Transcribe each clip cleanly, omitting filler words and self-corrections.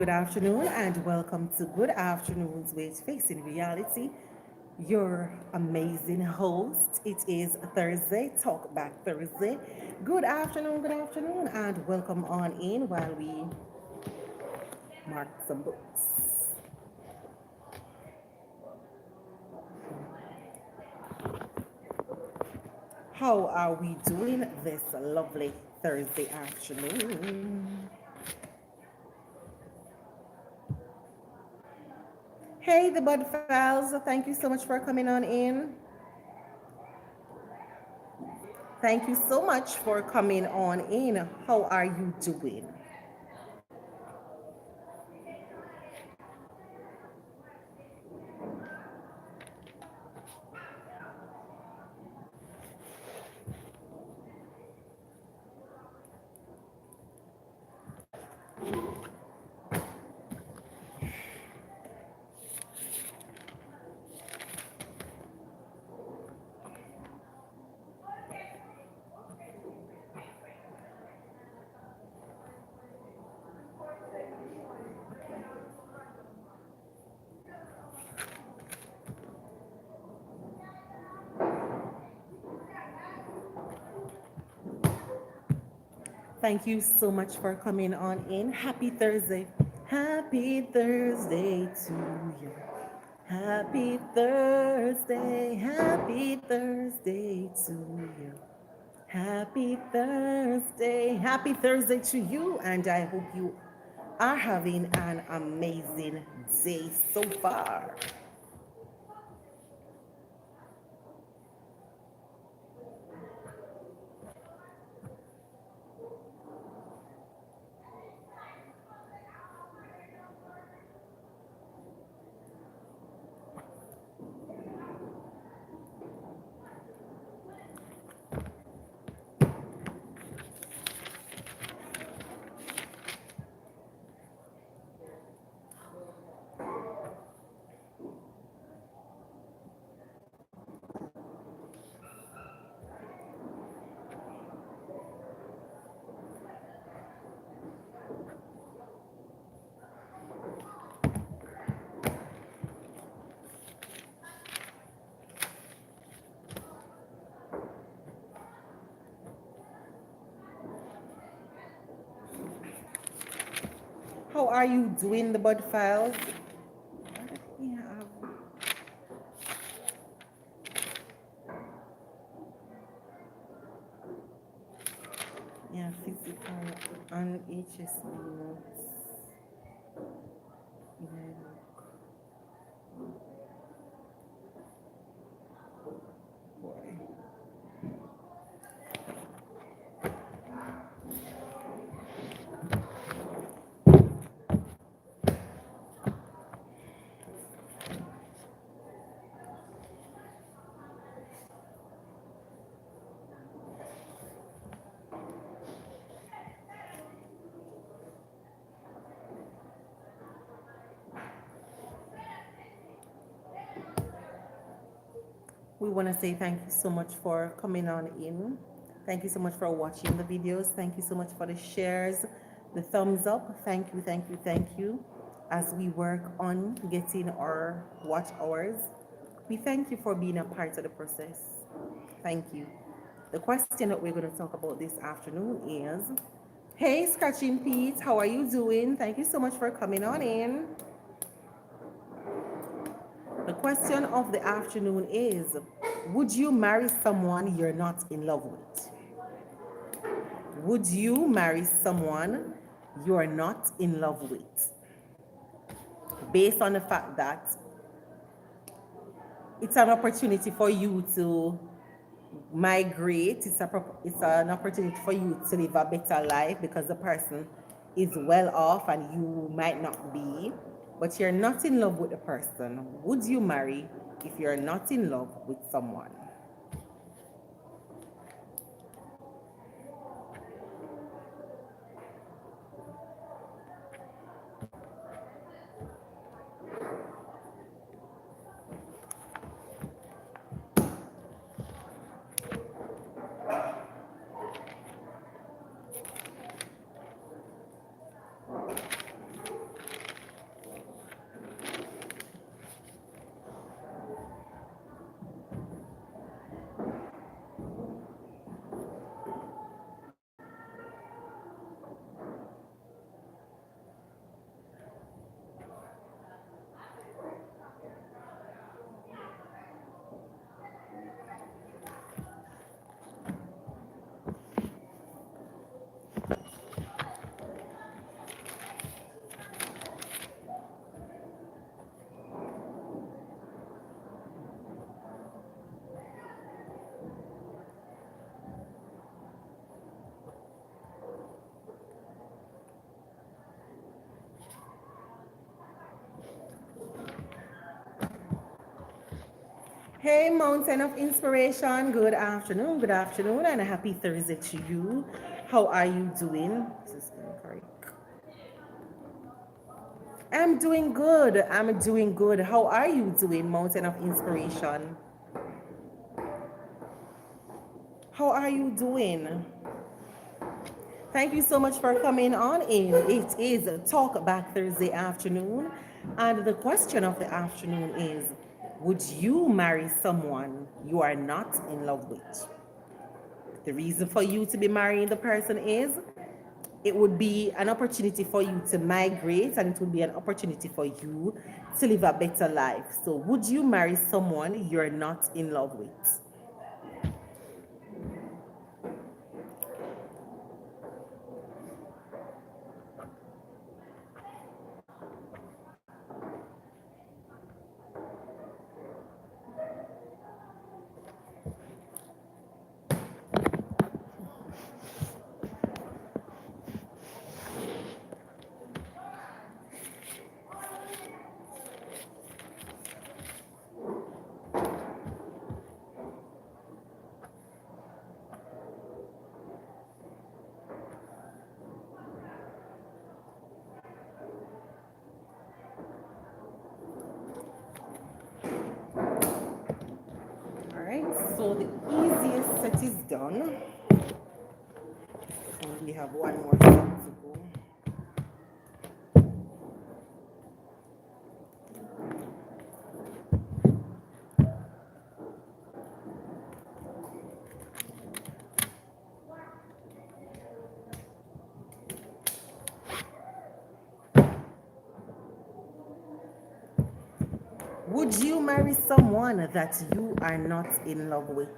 Good afternoon and welcome to Good Afternoons with Facing Reality. Your amazing host. It is Thursday, Talk Back Thursday. Good afternoon, and welcome on in while we mark some books. How are we doing this lovely Thursday afternoon? Hey, the Bud Files, thank you so much for coming on in. Thank you so much for coming on in. How are you doing? Thank you so much for coming on in. Happy Thursday. Happy Thursday to you. Happy Thursday. Happy Thursday to you. Happy Thursday. Happy Thursday to you. And I hope you are having an amazing day so far. How are you doing, the Bud Files? Yeah, yeah, physical and HSC notes. Yeah, boy. We want to say thank you so much for coming on in. Thank you so much for watching the videos. Thank you so much for the shares, the thumbs up. Thank you, thank you, thank you. As we work on getting our watch hours, we thank you for being a part of the process. Thank you. The question that we're going to talk about this afternoon is, hey, Scratching Pete, how are you doing? Thank you so much for coming on in. The question of the afternoon is, would you marry someone you're not in love with? Would you marry someone you're not in love with? Based on the fact that it's an opportunity for you to migrate, it's an opportunity for you to live a better life because the person is well off and you might not be, but you're not in love with the person. Would you marry if you're not in love with someone? Hey, Mountain of Inspiration. Good afternoon, and a happy Thursday to you. How are you doing? This is incorrect. I'm doing good. I'm doing good. How are you doing, Mountain of Inspiration? How are you doing? Thank you so much for coming on in. It is Talk Back Thursday afternoon, and the question of the afternoon is: would you marry someone you are not in love with? The reason for you to be marrying the person is it would be an opportunity for you to migrate, and it would be an opportunity for you to live a better life. So, would you marry someone you're not in love with? All right, so the easiest set is done. And we have one more set to go. Would you marry someone that you are not in love with?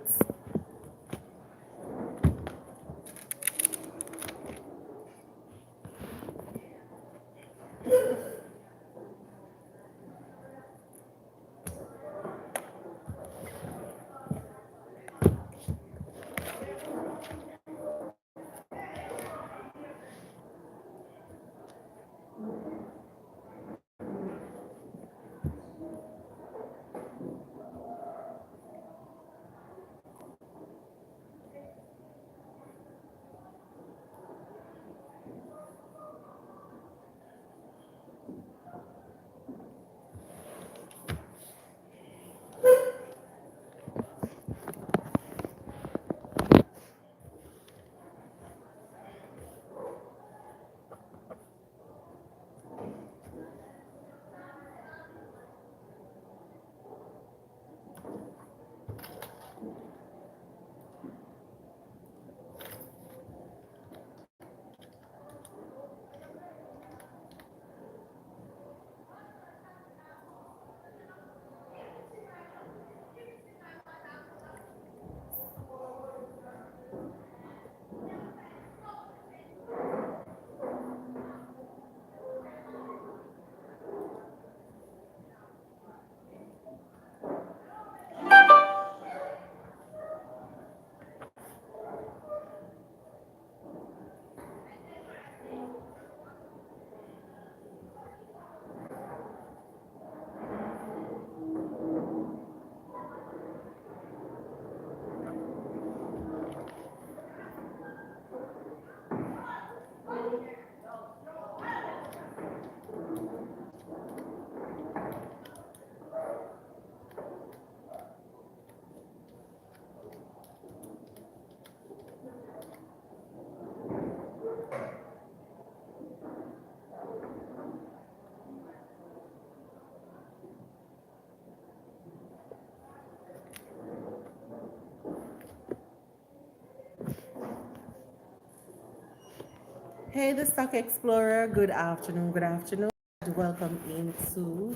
Hey, the Stock Explorer. Good afternoon. Good afternoon. Welcome into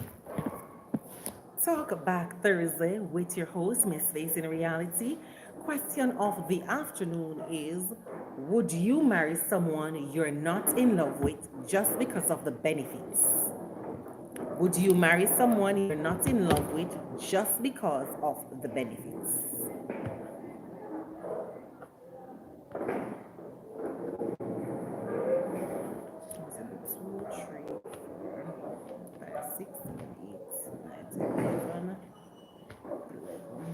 Talk Back Thursday with your host, Miss Face in Reality. Question of the afternoon is: would you marry someone you're not in love with just because of the benefits? Would you marry someone you're not in love with just because of the benefits? Two, three, four, five, 6, 7, 8, 9, 10, 11, 11.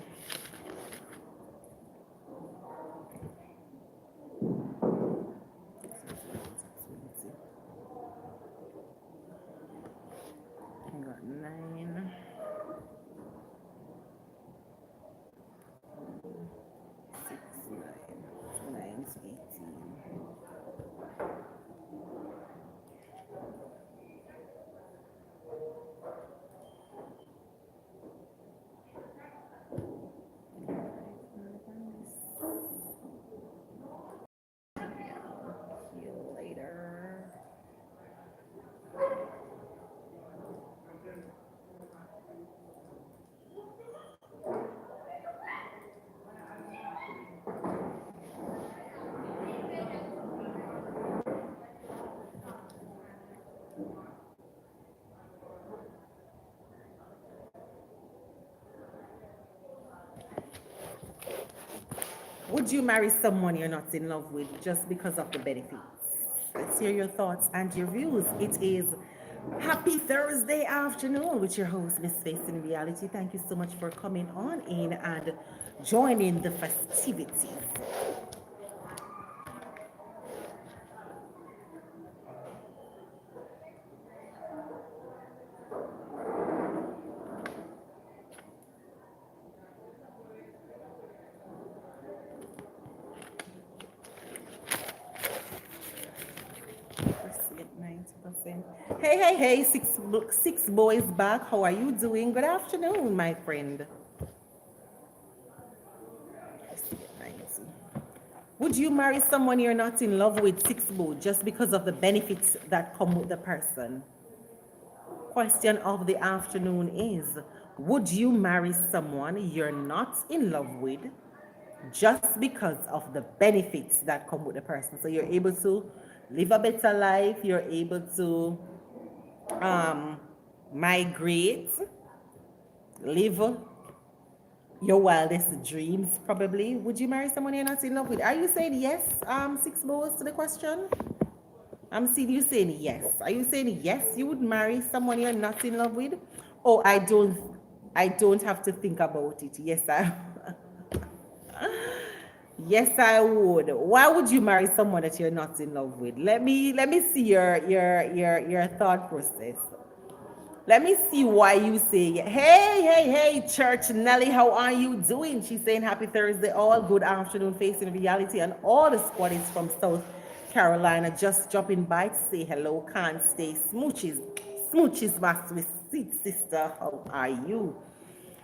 9, 6, 9, 2 9s, 18. See you later. Would you marry someone you're not in love with just because of the benefits? Let's hear your thoughts and your views. It is Happy Thursday afternoon with your host, Miss Face in Reality. Thank you so much for coming on in and joining the festivities. Let's get 90%. Hey, six boys back. How are you doing? Good afternoon, my friend. Let's get 90. Would you marry someone you're not in love with, six boo, just because of the benefits that come with the person? Question of the afternoon is, would you marry someone you're not in love with just because of the benefits that come with the person? So you're able to live a better life, you're able to migrate, live your wildest dreams, probably. Would you marry someone you're not in love with? Are you saying yes, six bows to the question? I'm seeing you saying yes. Are you saying yes, you would marry someone you're not in love with? Oh, I don't have to think about it. Yes, yes, I would. Why would you marry someone that you're not in love with? Let me see your thought process. Let me see why you say, hey, Church Nelly, how are you doing? She's saying happy Thursday, all good afternoon, facing reality, and all the squaddies from South Carolina just dropping by to say hello, can't stay. Smooches, my sweet sister, how are you?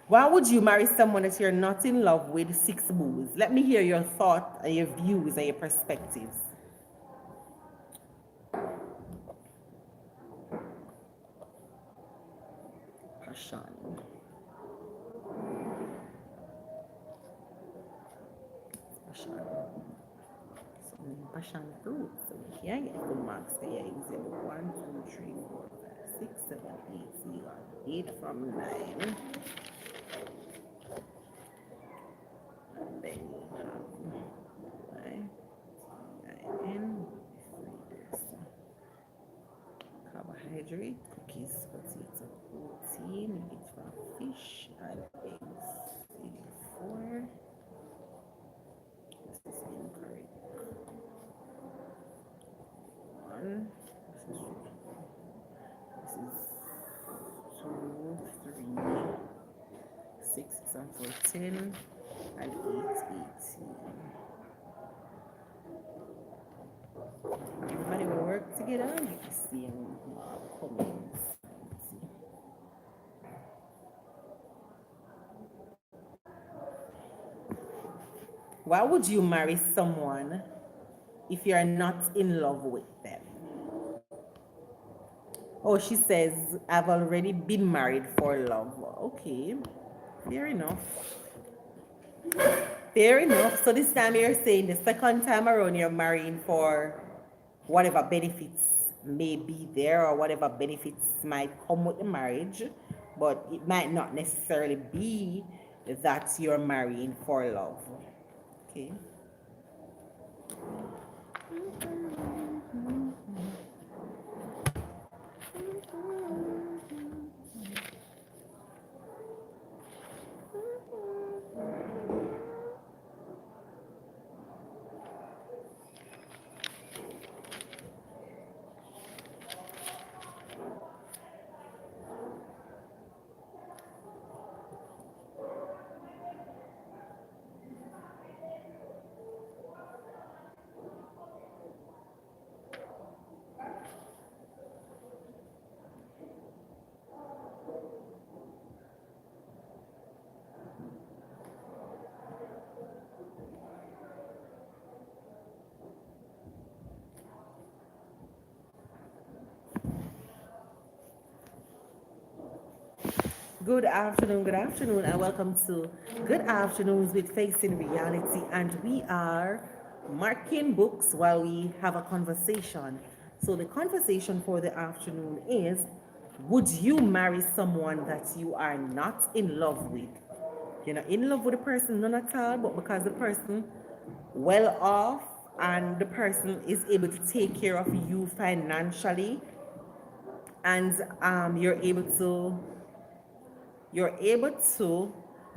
Why would you marry someone that you're not in love with, six moves? Let me hear your thought and your views and your perspectives. Passion. Passion. Passion fruit. So we can get the marks there. You say 1, 2, 3, 4, 5, 6, 7, 8. So you got 8 from 9. And then you have 9, 9, this. Carbohydrate, cookies, potato, protein, you get from fish and eggs. 4. This is incorrect. 1. This is 2, 3, 6, and 4, 10, and 8, 18. Everybody will work together. You can see them comments. Why would you marry someone if you're not in love with them? Oh, she says, I've already been married for love. Okay, fair enough. Fair enough. So this time you're saying the second time around you're marrying for whatever benefits may be there or whatever benefits might come with the marriage, but it might not necessarily be that you're marrying for love. Okay. good afternoon, and welcome to Good Afternoons with Facing Reality. And we are marking books while we have a conversation. So, the conversation for the afternoon is: would you marry someone that you are not in love with? You're not in love with the person, none at all, but because the person well off and the person is able to take care of you financially, and you're able to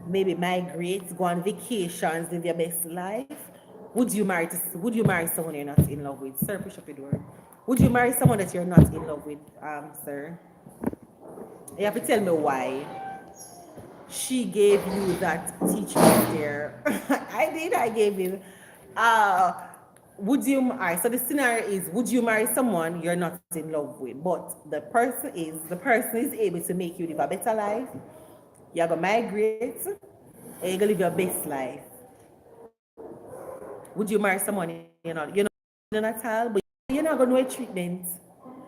maybe migrate, go on vacations, live your best life. Would you marry someone you're not in love with? Sir, push up your door. Would you marry someone that you're not in love with, sir? You have to tell me why she gave you that teaching there. I gave you. Uh, so the scenario is, would you marry someone you're not in love with, but the person is able to make you live a better life. You're gonna migrate and you're gonna live your best life. Would you marry someone you're not at all, but you're not gonna know a treatment.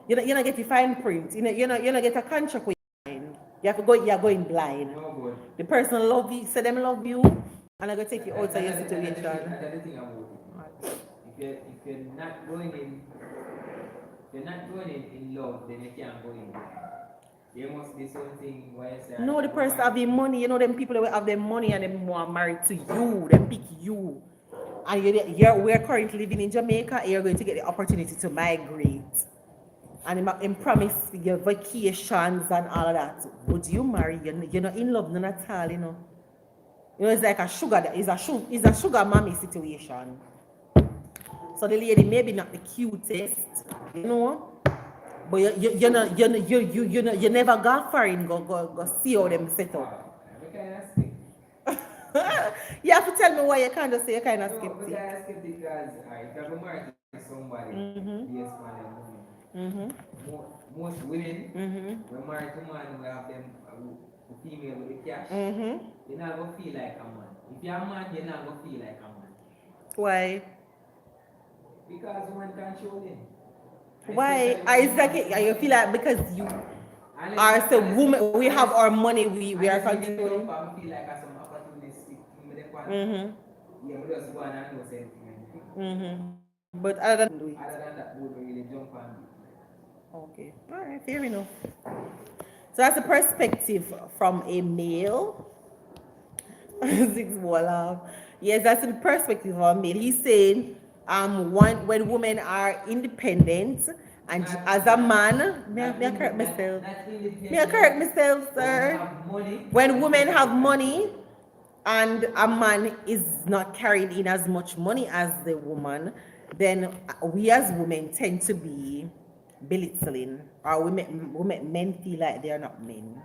You're not get the fine print. You're not get a contract with you. You have to go. You're going blind. No good. The person love you, say them love you, and I gonna take you out of your That's situation. the thing about it. If you're not going in, in love, then you can't go in. There must be something where you say. No, the person have the money. Them people that have the money and them want married to you. Them pick you. And we're currently living in Jamaica. You're going to get the opportunity to migrate. And him promise your vacations and all of that. Would you marry? You're not in love, none at all. It's like it's a sugar mommy situation. So the lady maybe not the cutest, but you never got far in go see how them set up. You have to tell me why you kind of say you're kind of skeptic. Because if you have married somebody, yes, most women, when married to man, we have them female with the cash. You're not gonna feel like a man. If you're a man, you're not gonna feel like a man. Why? Because women controlling. Why? Exactly. You feel like because you are the woman, we have our money, we are controlling. I feel like some opportunistic thing. Yeah, we just go and do something. But other than that, we really jump on. Okay. All right. Fair enough. So that's the perspective from a male. Six Wallaf. Yes, that's the perspective of a male. He's saying, when women are independent, and as a man, may I correct myself? May I correct myself, sir? When women have money, and a man is not carrying in as much money as the woman, then we as women tend to be belittling, or we make men feel like they are not men.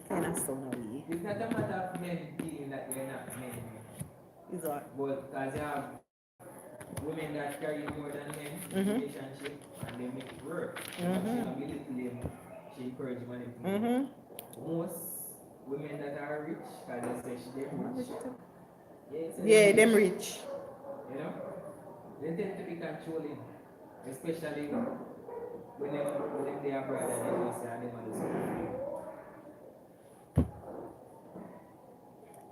Kind of so now we. It's not a matter of men feeling that they're not men. Is what? But because you have women that carry more than men in relationship and they make it work. She don't belittle them, she encourages money. Most women that are rich, because they say they're rich. Yeah, them rich. You know? They tend to be controlling. Especially when they are brother and they just say they want to say.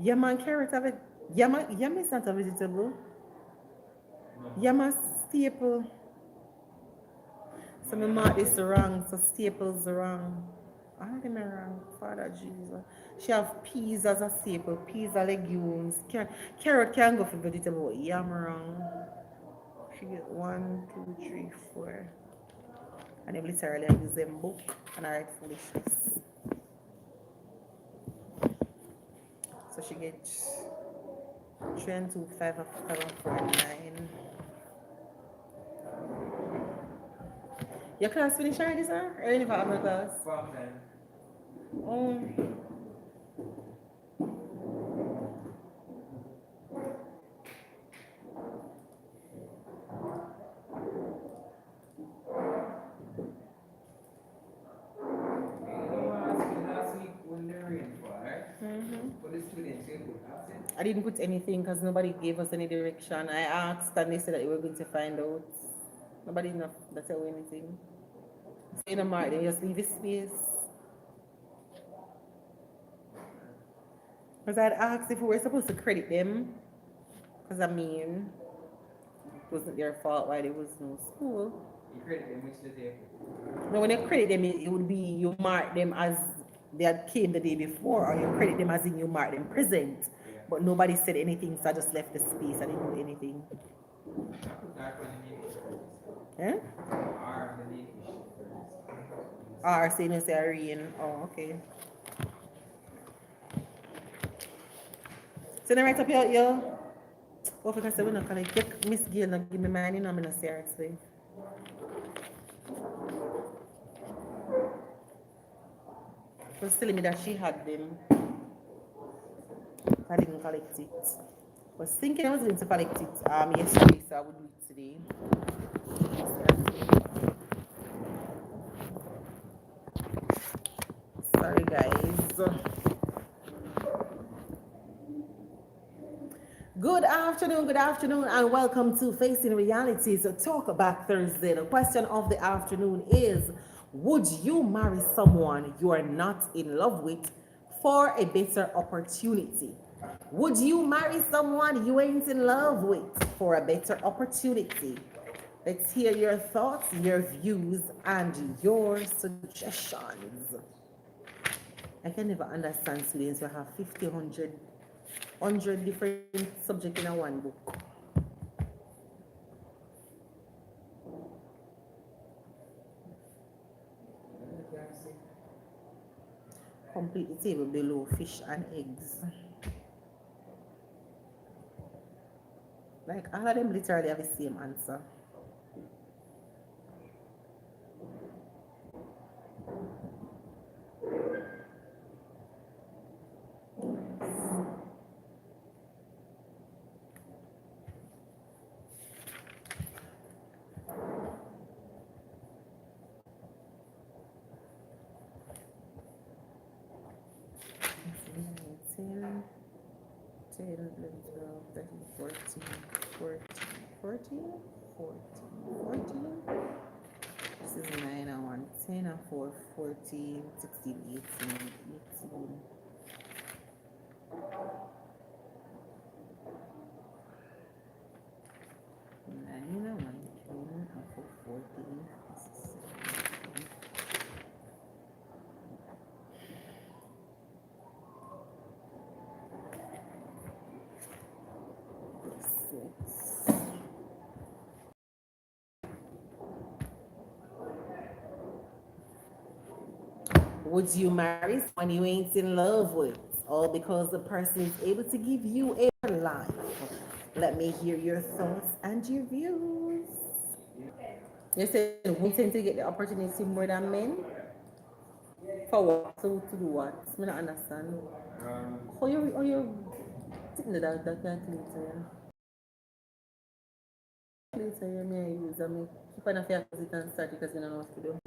Yaman carrot of it. Yam is not a vegetable. No. Yam a staple. So me mark this wrong. So staples wrong. I think I'm wrong. Father Jesus. She have peas as a staple. Peas are legumes. Carrot can go for vegetable. Yam wrong. She get 1, 2, 3, 4. And them literally use them book and I write foolishness. So she gets 3 and 2, 5 and 5 and 4 and 9. Your class finished already, sir? Or you never have a class? Farm time. Oh. I didn't put anything because nobody gave us any direction. I asked and they said that they were going to find out. Nobody enough to tell anything. So in a mark, they just leave a space. Because I'd asked if we were supposed to credit them. Because I mean, it wasn't their fault why there was no school. You credit them, which they take. No, when you credit them, it would be you mark them as they had came the day before, or you credit them as in you mark them present. Yeah. But nobody said anything, so I just left the space. I didn't do anything. I put that on the name first. Eh? R the name first. Or saying you say Irene. Oh, okay. So then right up your oh, because I say we're not gonna get Miss Gail not give me mine, you know, I'm gonna say her today. She was telling me that she had them. I didn't collect it. I was thinking I was going to collect it yesterday, so I would do it today. Sorry guys. Good afternoon, and welcome to Facing Reality. So Talk Back Thursday. The question of the afternoon is, would you marry someone you are not in love with for a better opportunity? Would you marry someone you ain't in love with for a better opportunity? Let's hear your thoughts, your views, and your suggestions. I can never understand students who have 50, 100 different subjects in a one book. Complete the table below, fish and eggs. Like all of them literally have the same answer. Ten, 10, 11, 12, 13, 14, 14, 14. This is 9 and 1, 10 and 4, 14, 16, 18, 18. 9 and 1, 10 and 4, 14, 6. Would you marry someone you ain't in love with, all because the person is able to give you a life? Let me hear your thoughts and your views. You said women tend to get the opportunity more than men? For what? To do what? I don't understand. How you sitting there that calculator? Calculator, may I use? I mean, keep on a fair because and start because you don't know what to do.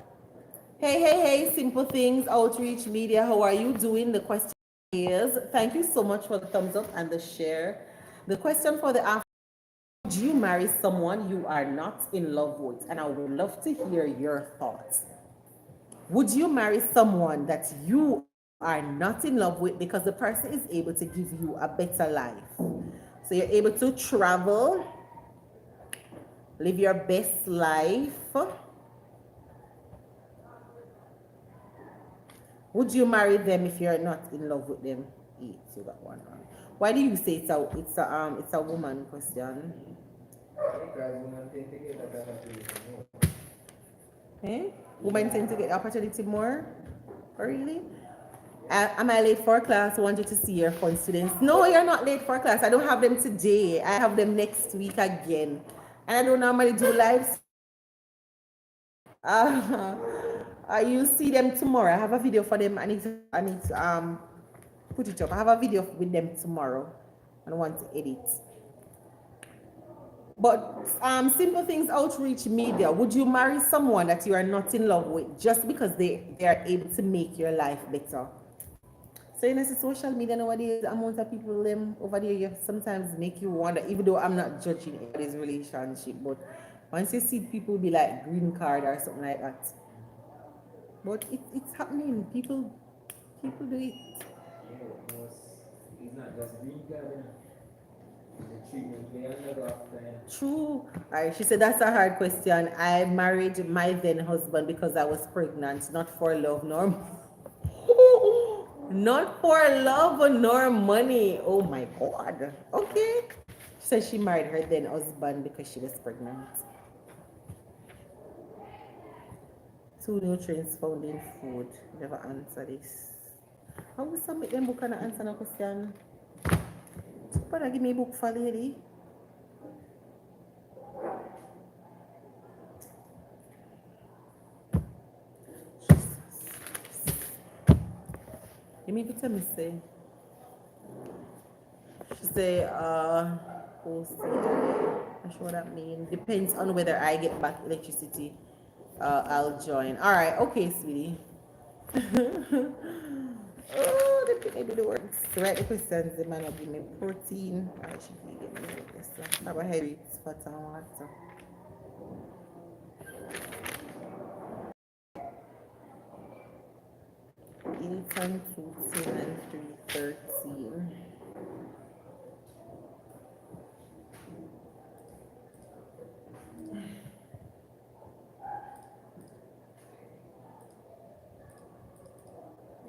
Hey, Simple Things Outreach Media, how are you doing? The question is, thank you so much for the thumbs up and the share. The question for the afternoon, would you marry someone you are not in love with? And I would love to hear your thoughts. Would you marry someone that you are not in love with because the person is able to give you a better life? So you're able to travel, live your best life. Would you marry them if you're not in love with them? 8, you got one wrong. Why do you say it's a woman question? Because women tend to get that opportunity more. Eh? Women tend to get the opportunity more? Oh, really? Am I late for class? I want you to see your fun students. No, you're not late for class. I don't have them today. I have them next week again. And I don't normally do lives. You see them tomorrow. I have a video for them. I need to put it up. I have a video with them tomorrow and I want to edit. But Simple Things Outreach Media, would you marry someone that you are not in love with just because they are able to make your life better? So you know, social media nowadays, the amount of people them over there, you sometimes make you wonder, even though I'm not judging anybody's relationship, but once you see people be like green card or something like that. But it's happening. People do it. it's not just green card, you know. The treatment we undergo after, you know. True. Alright, she said that's a hard question. I married my then husband because I was pregnant, not for love nor not for love nor money. Oh my god. Okay. She said she married her then husband because she was pregnant. Two nutrients found in food. Never answer this. How will submit them book and answer no question? But give me a book for lady. Give me the me say. She say, I'm sure what that means. Depends on whether I get back electricity. I'll join. Alright, okay, sweetie. Oh, they do the works. Write the questions, they might not give me protein. I should be getting this. Carbohydrates, fat and water. 8 and 2, 10 and 3, 13.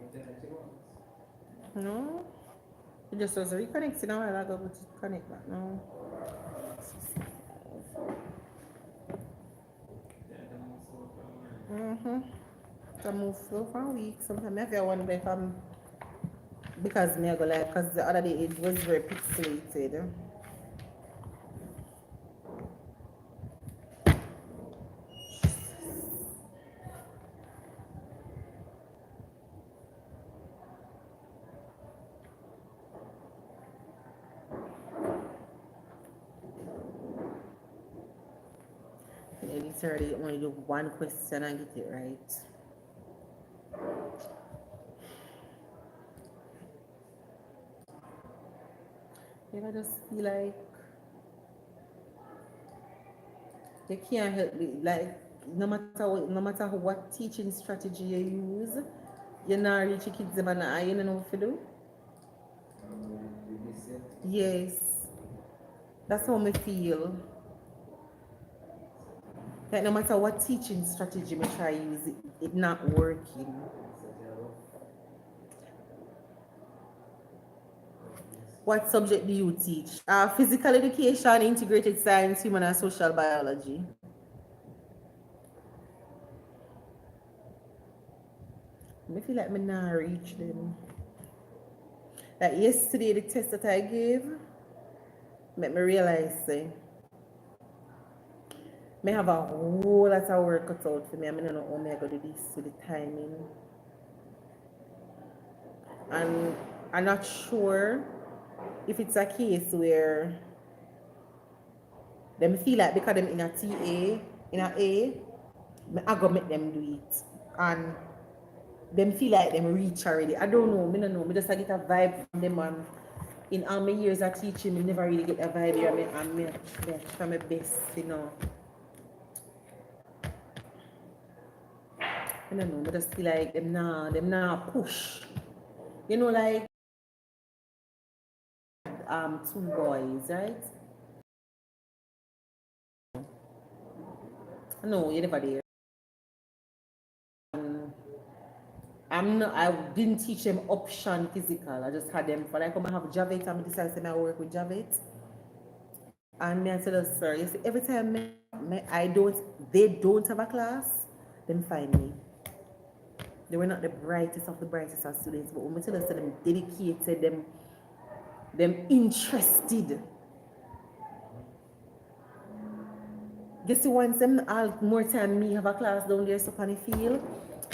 Internet you want. No? It just was reconnecting now. I got to connect back now. Internet I'm also from, I move slow for a week. Sometimes I feel one if I'm because me I go like because the other day it was very pixelated. It's already only do one question and get it right. If I just feel like they can't help me, like no matter what teaching strategy you use, you're not reach your kids and you don't know what to do. this set. Yes, that's how me feel. Like no matter what teaching strategy me try use, it not working. What subject do you teach? Physical education, integrated science, human and social biology. I feel like me not reach them. Like yesterday, the test that I gave made me realize say, me have a whole lot of work cut out for me. I don't know how me I go do this with the timing. And I'm not sure if it's a case where them feel like because them in a TA, in a A, I go make them do it. And them feel like them reach already. I don't know, me don't know. Me just get a vibe from them and in all my years of teaching, me never really get a vibe here. Me try my best, you know. I don't know, I just feel like them now push. You know, like 2 boys, right? No, you never there. I didn't teach them option physical. I just had them for like I have Javet and I decided to work with Javet. And me I tell us, sir, you see, every time they don't have a class, then find me. They were not the brightest of the brightest of students, but when we tell us them dedicated, them interested. Guess once them all more time me have a class down there so on the field,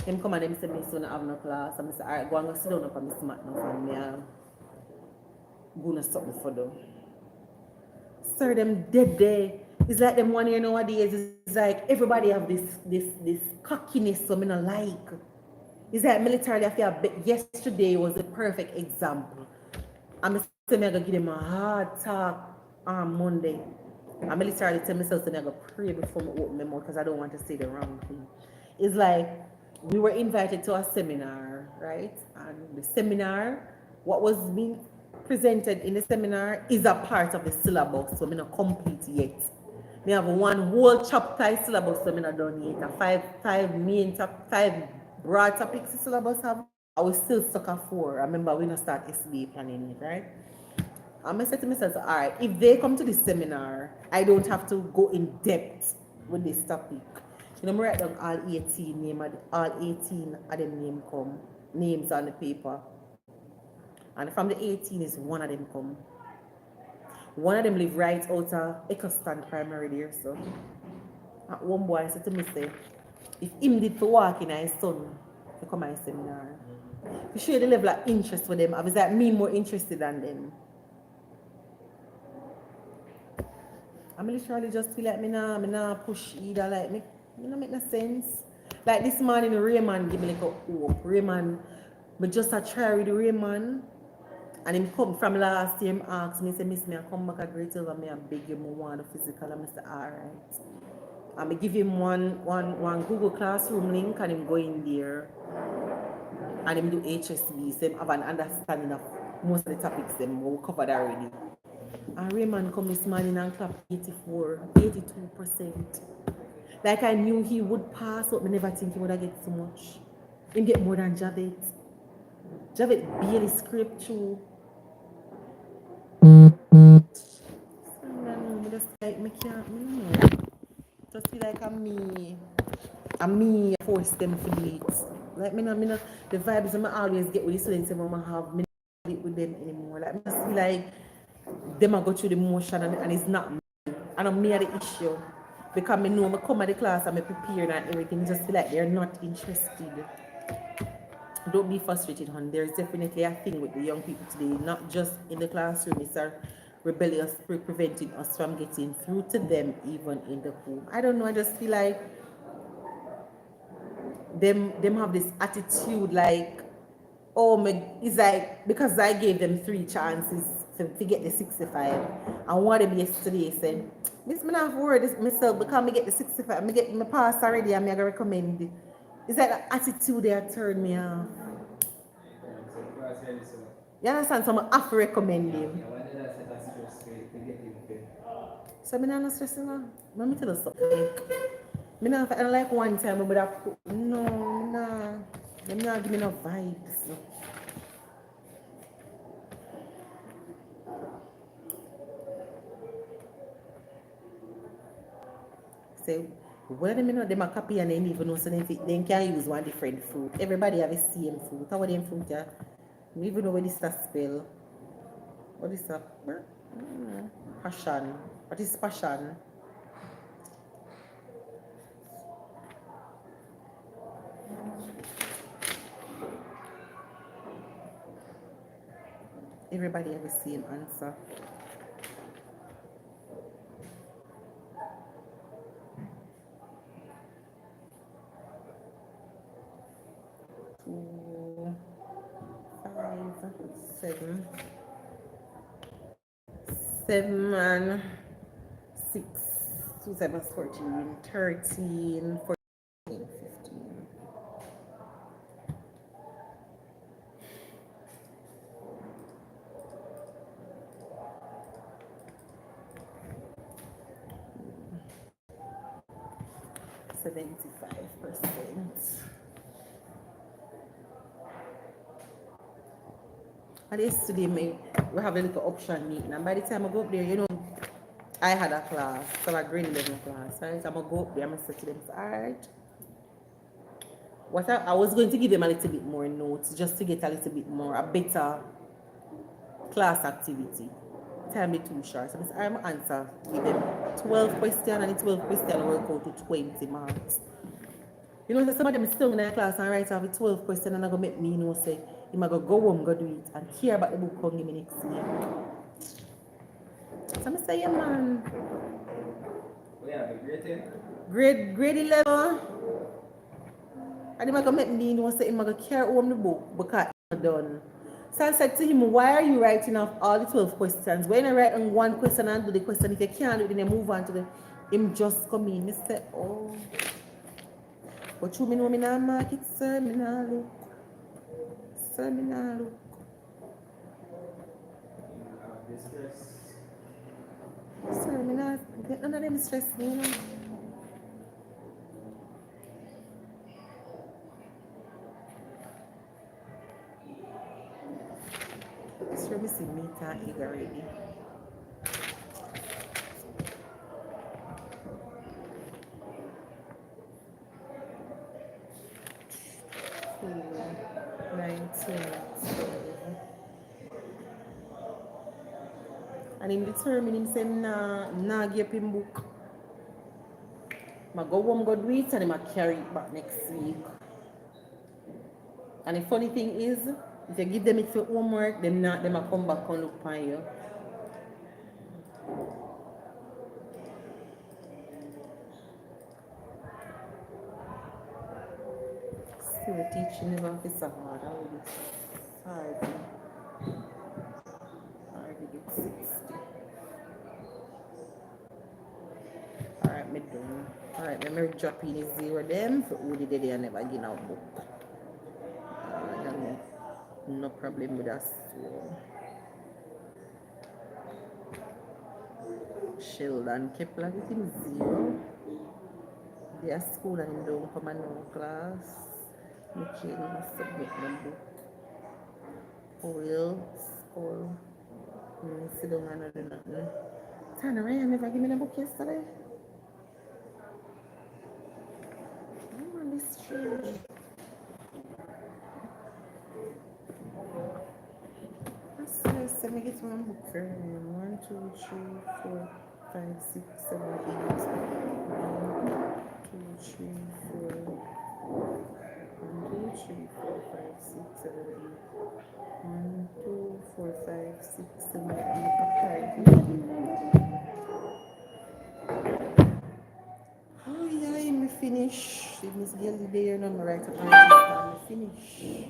them come and them say me so not have no class. And I say, alright, go and go sit down up and me smart now and me gonna something for them. Sir, them dead there. It's like them one year nowadays, it's like everybody have this cockiness so me not like. It's like militarily I feel yesterday was a perfect example. I'm saying I'm gonna give them a hard talk on Monday. I'm literally tell myself that I'm gonna pray before I open my mouth because I don't want to say the wrong thing. It's like we were invited to a seminar, right? And the seminar, what was being presented in the seminar is a part of the syllabus, so I'm not complete yet. Me have one whole chapter syllabus, so I'm not done yet. Five broad topics the syllabus have. I was still stuck at 4. I remember we not start SBA planning it, right? I'm gonna say to myself, all right, if they come to this seminar, I don't have to go in depth with this topic. You know, I write down all 18 of them names on the paper. And from the 18 is one of them come. One of them live right out of Eccleston Primary there, so. And one boy said to me, say, if him did for walking his son to come to my seminar, to show the level of interest for them, I was like me more interested than them. I'm literally just feel like me nah push either, like me not make no sense. Like this morning Raymond give me like a hope. Raymond, me just a try with Raymond. And him come from last year, him asked me, say, Miss, me I come back a great over me, I beg you, I want the physical. And I said, alright. And I give him one Google Classroom link and him go in there and him do HSB, so him have an understanding of most of the topics them we covered already. And Raymond come this morning and clap 82%. Like I knew he would pass, but I never think he would have get so much. He get more than Javet. Javet barely scraped through. Just like me can't, just feel like I'm me force them to do it. Like me no, the vibes I always get with the students when I have me not it with them anymore. Like I just feel like them I go through the motion and it's not me. And I'm me at the issue. Because I know I come at the class and I prepared and everything, just feel like they're not interested. Don't be frustrated, hon. There's definitely a thing with the young people today, not just in the classroom. It's a rebellious spirit preventing us from getting through to them, even in the home. I don't know. I just feel like them have this attitude like, oh my, it's like because I gave them 3 chances to get the 65. And one of them yesterday said, Miss, me not worry this myself because I get the 65. I get my pass already and I gotta recommend it. It's like the attitude they turned me off. You understand? So I have to recommend him. So I'm not stressing now. Let me tell you something. I don't like one time I would have put, no, nah. Them not give me no vibes. Say, one of them, them a copy and they even know so they can use one different fruit. Everybody have the same fruit. How are them fruit, yeah? We even know what this spell. What is that? Passion. What is passion? Everybody have the same answer. Two, 5, 7. 7 and 6. 2, 7, 14, 13, 14, 15. And yesterday, we have a little option meeting, and by the time I go up there, you know, I had a class, so a grade 11 class, right? So I'm going to go up there and say to them, all right. What I was going to give them a little bit more notes, just to get a little bit more, a better class activity. Time be too short. So I'm answer, give them 12 questions, and the 12 questions work out to 20 marks. You know, some of them still in their class and write off the 12 questions and I'm going to make me know, say, I'm going to go home, go do it, and care about the book and give me next week. So I say, yeah, man. We have a grade 10. Grade 11. And I'm going to make me know, say, I'm going to carry home the book because I'm done. So I said to him, why are you writing off all the 12 questions? When I write on one question and do the question, if you can't do it, then you move on to the, him just come in. I said, oh. But you know me not market, sir, me not look. Sir, me not look. the stress. Sorry, me not get none of them stress me, you know. Sure, me see meat and egg already. 19. And him determined him say nah give up him book. I go home go do it and him a carry it back next week. And the funny thing is, if you give them it for homework, them not them a come back and look on you. Still teaching them officer hard. I will get hard. Hard to get 60. Alright, me done. Alright, let me drop in the zero them for who did they never give no book. No problem with that. Sheldon Kepler with him 0. They are school and him don't come and no class. Michael must submit my book. Oil, school. Sit down and do nothing. Tana Ryan never give me the book yesterday. I'm on this strange. Let me get one book for him. 1, 2, 3, 4, 5, 6, 7, 8. 1, 2, 3, 4. 1, 2, 3, 4, 5, 6, 7, 8. 1, 2, 4, 5, 6, 7, 8. Oh yeah, me finish. If Miss Gilly there, no, I'm right up on this me finish.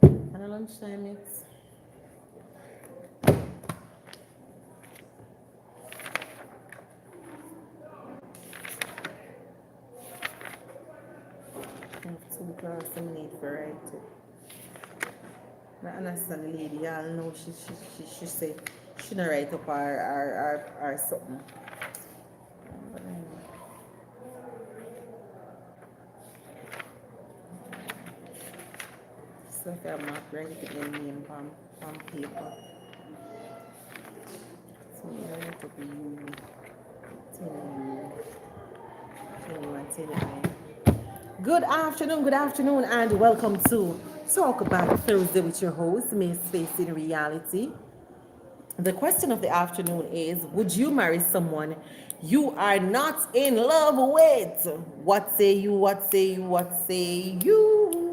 And at lunchtime it's I have 2 classes I need for writing. I understand the lady, I know she say she not write up or something. So if I'm not writing the name on paper. So I have to be 10. Good afternoon, and welcome to Talk About Thursday with your host, Miss Face in Reality. The question of the afternoon is, would you marry someone you are not in love with? What say you? What say you? What say you?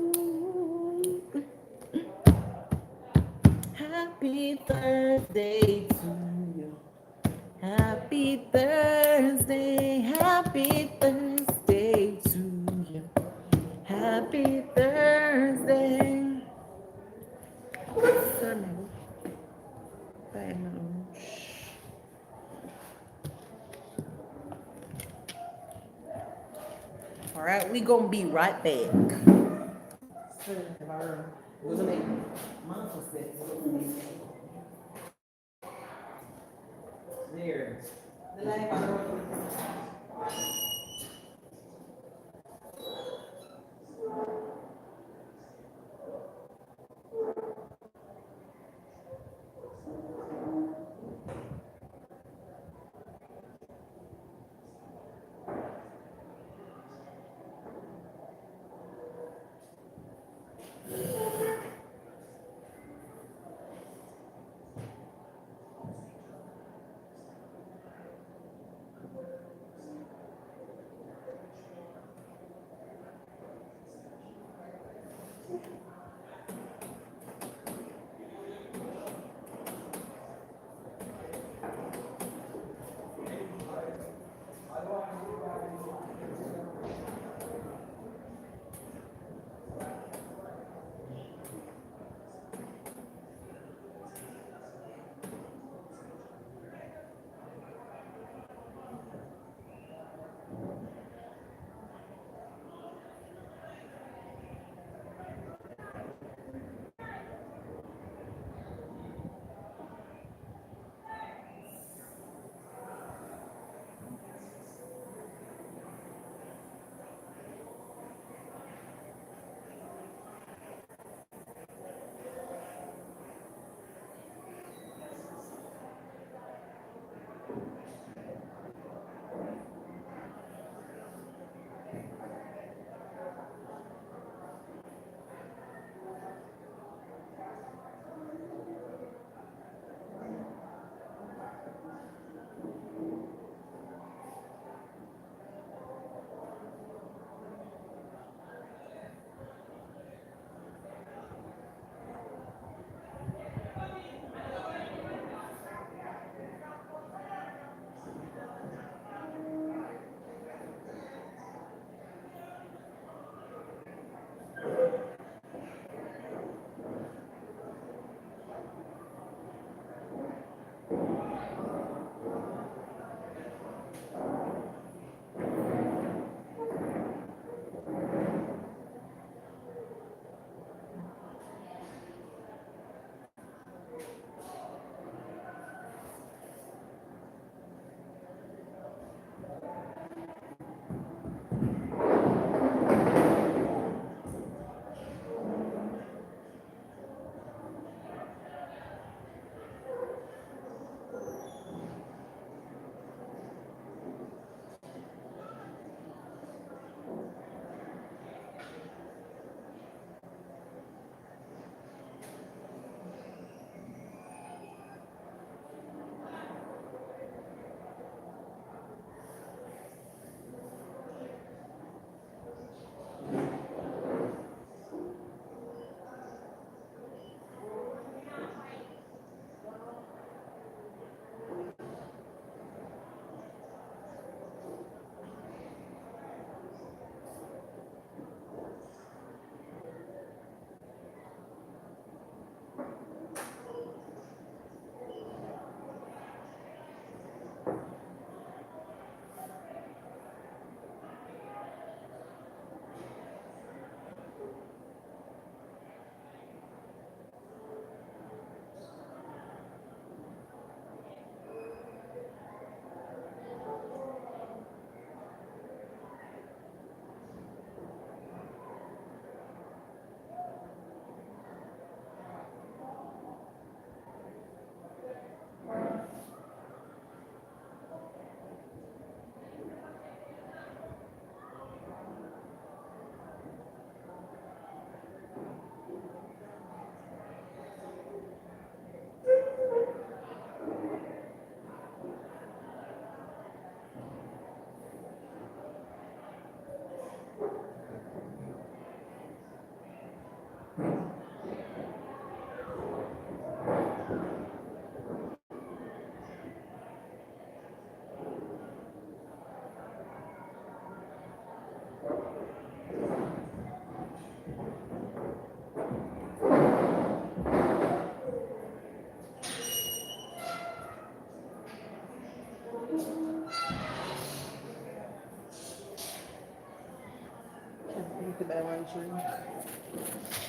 Happy Thursday to you. Happy Thursday. Happy Thursday to you. Happy Thursday. Bye now. All right, we gonna be right back. There. 50 by 1 tree.